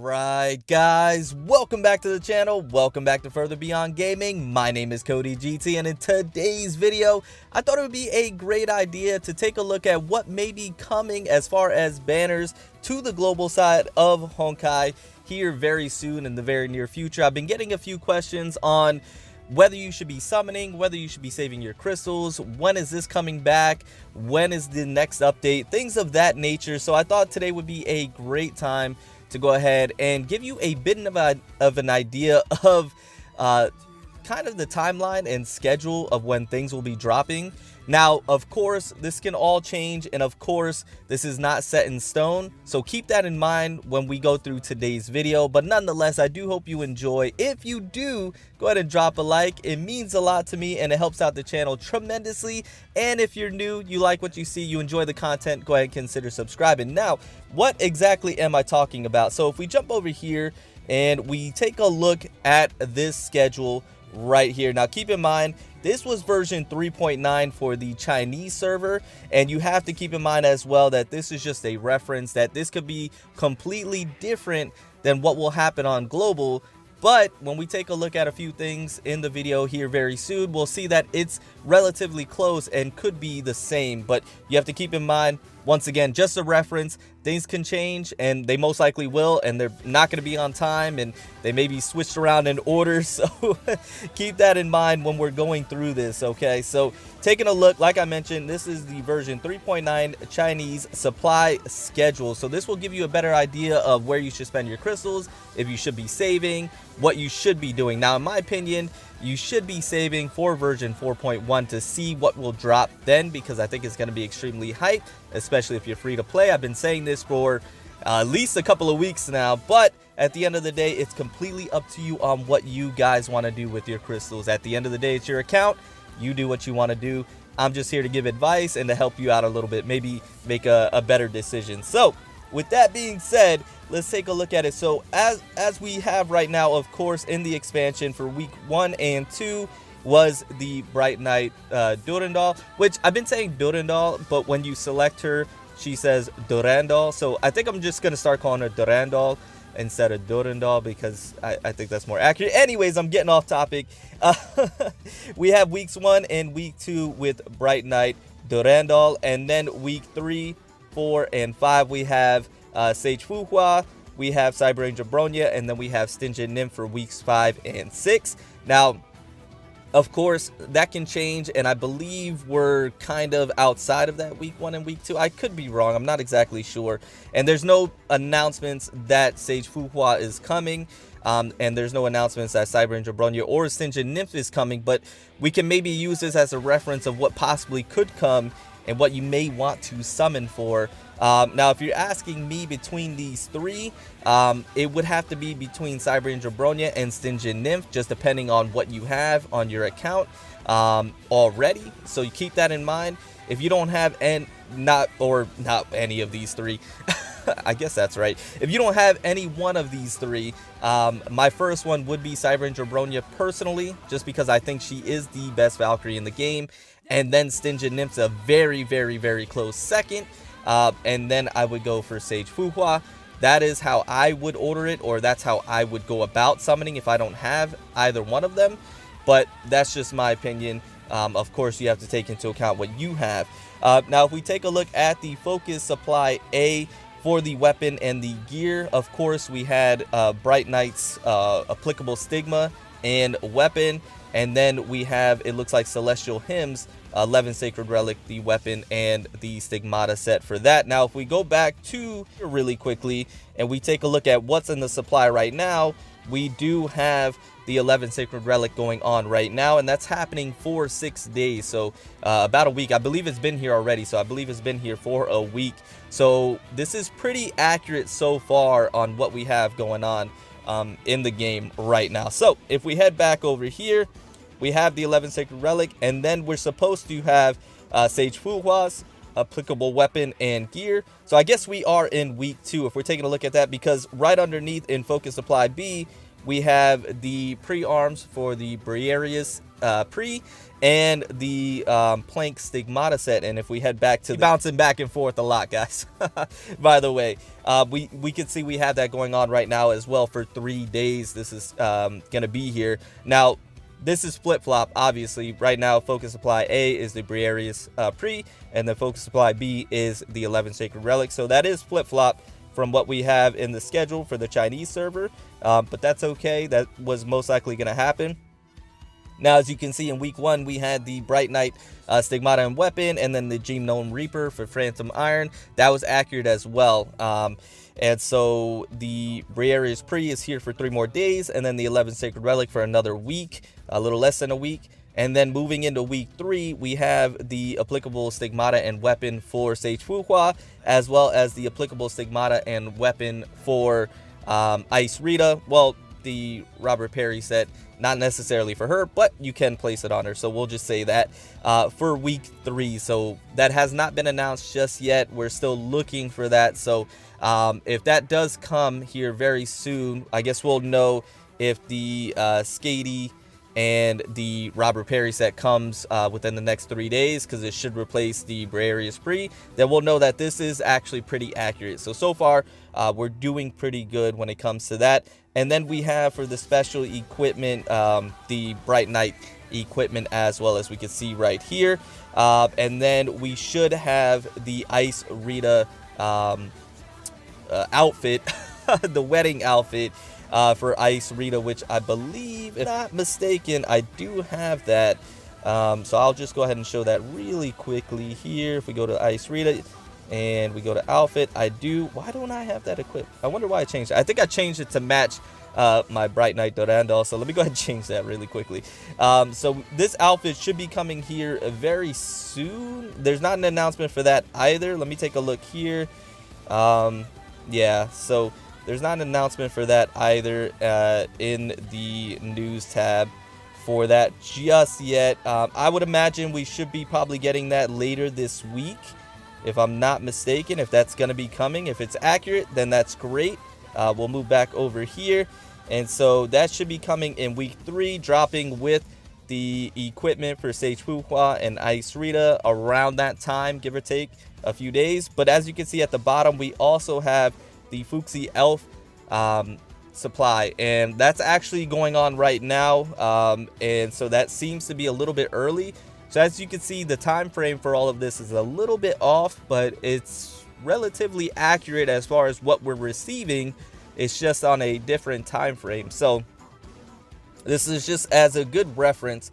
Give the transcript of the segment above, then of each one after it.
Alright guys, welcome back to the channel, welcome back to Further Beyond Gaming. My name is Cody GT, and in today's video, I thought it would be a great idea to take a look at what may be coming as far as banners to the global side of Honkai here very soon in the very near future. I've been getting a few questions on whether you should be summoning, whether you should be saving your crystals, when is this coming back, when is the next update, things of that nature. So I thought today would be a great time to go ahead and give you a bit of an idea of kind of the timeline and schedule of when things will be dropping. Now, of course, this can all change, and of course, this is not set in stone, so keep that in mind when we go through today's video. But nonetheless, I do hope you enjoy. If you do, go ahead and drop a like. It means a lot to me, and it helps out the channel tremendously. And if you're new, you like what you see, you enjoy the content, go ahead and consider subscribing. Now, what exactly am I talking about? So if we jump over here and we take a look at this schedule right here. Now, keep in mind, this was version 3.9 for the Chinese server, and you have to keep in mind as well that this is just a reference, that this could be completely different than what will happen on global. But when we take a look at a few things in the video here very soon, we'll see that it's relatively close and could be the same. But you have to keep in mind, once again, just a reference, things can change, and they most likely will, and they're not going to be on time, and they may be switched around in order. So keep that in mind when we're going through this, okay? So taking a look, like I mentioned, this is the version 3.9 Chinese supply schedule. So this will give you a better idea of where you should spend your crystals, if you should be saving, what you should be doing. Now, in my opinion, you should be saving for version 4.1 to see what will drop then, because I think it's going to be extremely hype, especially if you're free to play. I've been saying this for at least a couple of weeks now, but at the end of the day, it's completely up to you on what you guys want to do with your crystals. At the end of the day, it's your account. You do what you want to do. I'm just here to give advice and to help you out a little bit, maybe make a better decision. So with that being said, let's take a look at it. So as we have right now, of course, in the expansion for week 1 and 2 was the Bright Knight Durandal, which I've been saying Durandal, but when you select her, she says Durandal. So I think I'm just going to start calling her Durandal instead of Durandal, because I think that's more accurate. Anyways, I'm getting off topic. We have weeks 1 and week 2 with Bright Knight Durandal, and then week 3, 4, and 5 we have Sage Fuhua, we have Cyber Angel Bronya, and then we have Stingent Nymph for weeks 5 and 6. Now, of course, that can change, and I believe we're kind of outside of that week 1 and week 2. I could be wrong. I'm not exactly sure. And there's no announcements that Sage Fuhua is coming, and there's no announcements that Cyber Angel Bronya or Stingent Nymph is coming, but we can maybe use this as a reference of what possibly could come and what you may want to summon for. Now, if you're asking me between these three, it would have to be between Cyber Angel Bronya and Stingent Nymph, just depending on what you have on your account already. So you keep that in mind. If you don't have not any of these three, I guess that's right. If you don't have any one of these three, my first one would be Cyber Angel Bronya personally, just because I think she is the best Valkyrie in the game. And then Stingent Nymph's a very, very, very close second. And then I would go for Sage Fuhua. That is how I would order it, or that's how I would go about summoning if I don't have either one of them. But that's just my opinion. Of course, you have to take into account what you have. Now, if we take a look at the Focus Supply A for the weapon and the gear, of course, we had Bright Knight's applicable stigma and weapon. And then we have, it looks like, Celestial Hymns, 11 Sacred Relic, the weapon, and the Stigmata set for that. Now, if we go back to really quickly and we take a look at what's in the supply right now, we do have the 11 Sacred Relic going on right now, and that's happening for 6 days. So about a week. I believe it's been here already, so I believe it's been here for a week. So this is pretty accurate so far on what we have going on in the game right now. So if we head back over here, we have the 11 Sacred Relic, and then we're supposed to have Sage Fuhua's applicable weapon and gear. So I guess we are in week 2 if we're taking a look at that, because right underneath in Focus Supply B, we have the pre-arms for the Briareus pre and the Plank Stigmata set. And if we head back to bouncing back and forth a lot, guys, by the way, we can see we have that going on right now as well for 3 days. This is gonna be here now. This is flip-flop, obviously. Right now, Focus Supply A is the Briareus pre, and the Focus Supply B is the 11 Sacred Relics. So that is flip-flop from what we have in the schedule for the Chinese server, but that's okay. That was most likely going to happen. Now, as you can see, in week 1, we had the Bright Knight Stigmata and Weapon, and then the Genome Reaper for Phantom Iron. That was accurate as well. And so the Briareus Pre is here for 3 more days, and then the 11 Sacred Relic for another week, a little less than a week. And then moving into week 3, we have the applicable Stigmata and Weapon for Sage Fuhua, as well as the applicable Stigmata and Weapon for Ice Rita. Well, the Robert Perry set, not necessarily for her, but you can place it on her. So we'll just say that for week 3. So that has not been announced just yet. We're still looking for that. So if that does come here very soon, I guess we'll know if the Skady and the Robert Perry set comes within the next 3 days, because it should replace the Briareus Pre. Then we'll know that this is actually pretty accurate. So far, we're doing pretty good when it comes to that. And then we have for the special equipment, the Bright Knight equipment, as well, as we can see right here. And then we should have the Ice Rita outfit, the wedding outfit, for Ice Rita, which I believe, if I'm not mistaken, I do have that. So I'll just go ahead and show that really quickly here. If we go to Ice Rita and we go to outfit, I do. Why don't I have that equipped? I wonder why I changed it. I think I changed it to match my Bright Knight Durandal. So let me go ahead and change that really quickly. So this outfit should be coming here very soon. There's not an announcement for that either. Let me take a look here. Yeah, so there's not an announcement for that either in the news tab for that just yet. I would imagine we should be probably getting that later this week, if I'm not mistaken, if that's going to be coming. If it's accurate, then that's great. We'll move back over here. And so that should be coming in week 3, dropping with the equipment for Sage Fuhua and Ice Rita around that time, give or take a few days. But as you can see at the bottom, we also have the Fuxi Elf supply, and that's actually going on right now. And so that seems to be a little bit early. So as you can see, the time frame for all of this is a little bit off, but it's relatively accurate as far as what we're receiving. It's just on a different time frame. So this is just as a good reference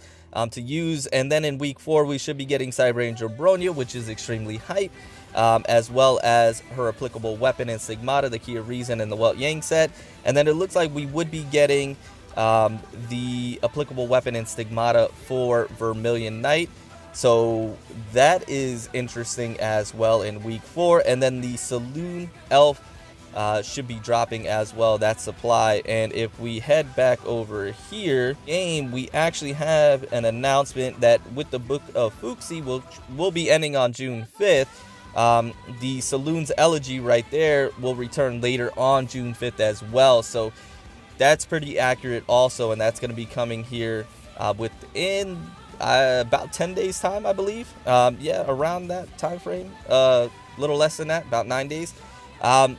to use. And then in week 4, we should be getting Cyber Angel Bronya, which is extremely hype, as well as her applicable weapon and Stigmata, the Key of Reason, and the Welt Yang set. And then it looks like we would be getting the applicable weapon and Stigmata for Vermilion Knight. So that is interesting as well in week 4. And then the Saloon Elf should be dropping as well, that supply. And if we head back over here, game, we actually have an announcement that with the Book of Fuxi will be ending on June 5th. The Saloon's Elegy right there will return later on June 5th as well. So that's pretty accurate also, and that's going to be coming here within about 10 days time, I believe. Yeah, around that time frame, a little less than that, about 9 days.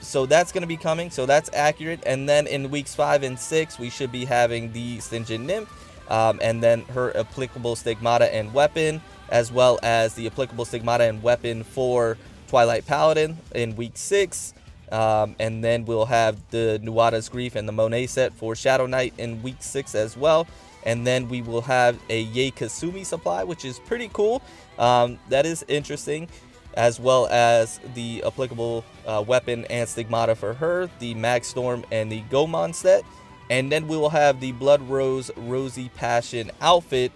So that's going to be coming, so that's accurate. And then in weeks 5 and 6, we should be having the Stingent Nymph, and then her applicable Stigmata and Weapon, as well as the applicable Stigmata and Weapon for Twilight Paladin in week 6. And then we'll have the Nuada's Grief and the Monet set for Shadow Knight in week 6 as well. And then we will have a Yae Kasumi supply, which is pretty cool. That is interesting, as well as the applicable weapon and Stigmata for her, the Magstorm and the Gomon set. And then we will have the Blood Rose Rosy Passion outfit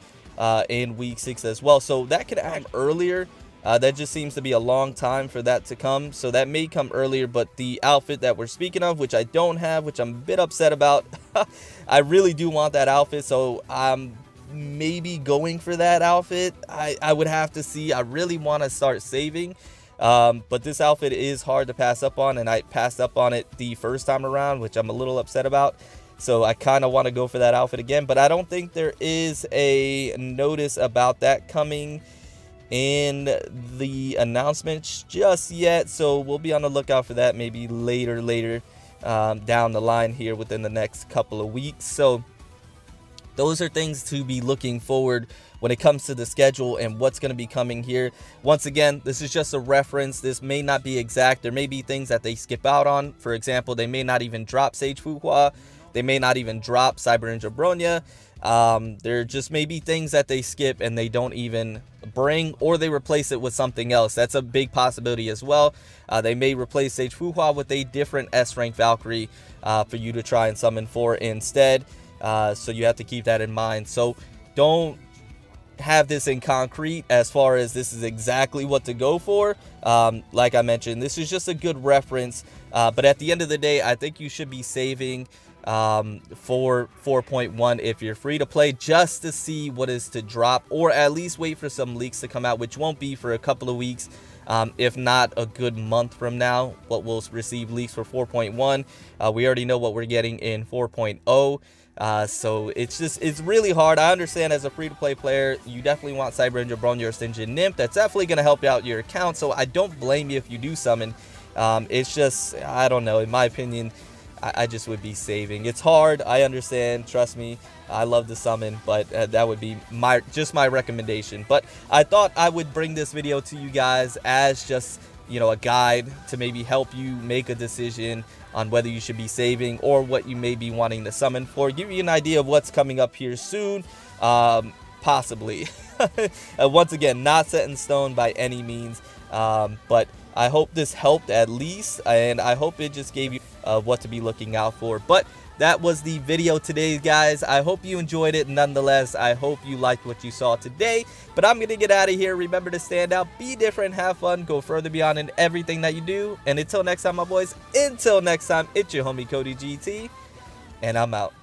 in week 6 as well. So that could come earlier. That just seems to be a long time for that to come. So that may come earlier, but the outfit that we're speaking of, which I don't have, which I'm a bit upset about, I really do want that outfit. So I'm maybe going for that outfit. I would have to see. I really want to start saving. But this outfit is hard to pass up on, and I passed up on it the first time around, which I'm a little upset about. So I kind of want to go for that outfit again, but I don't think there is a notice about that coming in the announcements just yet. So we'll be on the lookout for that maybe later down the line here within the next couple of weeks. So those are things to be looking forward when it comes to the schedule and what's going to be coming here. Once again, this is just a reference. This may not be exact. There may be things that they skip out on. For example, they may not even drop Sage Fuhua. They may not even drop Cyber Ninja Bronya. There just may be things that they skip and they don't even bring, or they replace it with something else. That's a big possibility as well. They may replace Sage Fuhua with a different S-rank Valkyrie for you to try and summon for instead. So you have to keep that in mind. So don't have this in concrete as far as this is exactly what to go for. Like I mentioned, this is just a good reference. But at the end of the day, I think you should be saving for 4.1 if you're free to play, just to see what is to drop, or at least wait for some leaks to come out, which won't be for a couple of weeks. If not a good month from now, but we'll receive leaks for 4.1. We already know what we're getting in 4.0. So it's really hard. I understand as a free-to-play player, you definitely want Cyber Ninja Bronya or Stingy Nymph. That's definitely going to help out your account, so I don't blame you if you do summon. It's just, I don't know, in my opinion, I just would be saving. It's hard, I understand, trust me. I love the summon, but that would be my recommendation. But I thought I would bring this video to you guys as just, you know, a guide to maybe help you make a decision on whether you should be saving or what you may be wanting to summon for. Give you an idea of what's coming up here soon, possibly. Once again, not set in stone by any means, but I hope this helped at least, and I hope it just gave you what to be looking out for. But that was the video today, guys. I hope you enjoyed it nonetheless. I hope you liked what you saw today. But I'm going to get out of here. Remember to stand out, be different, have fun, go further beyond in everything that you do. And until next time, my boys, until next time, it's your homie Cody GT, and I'm out.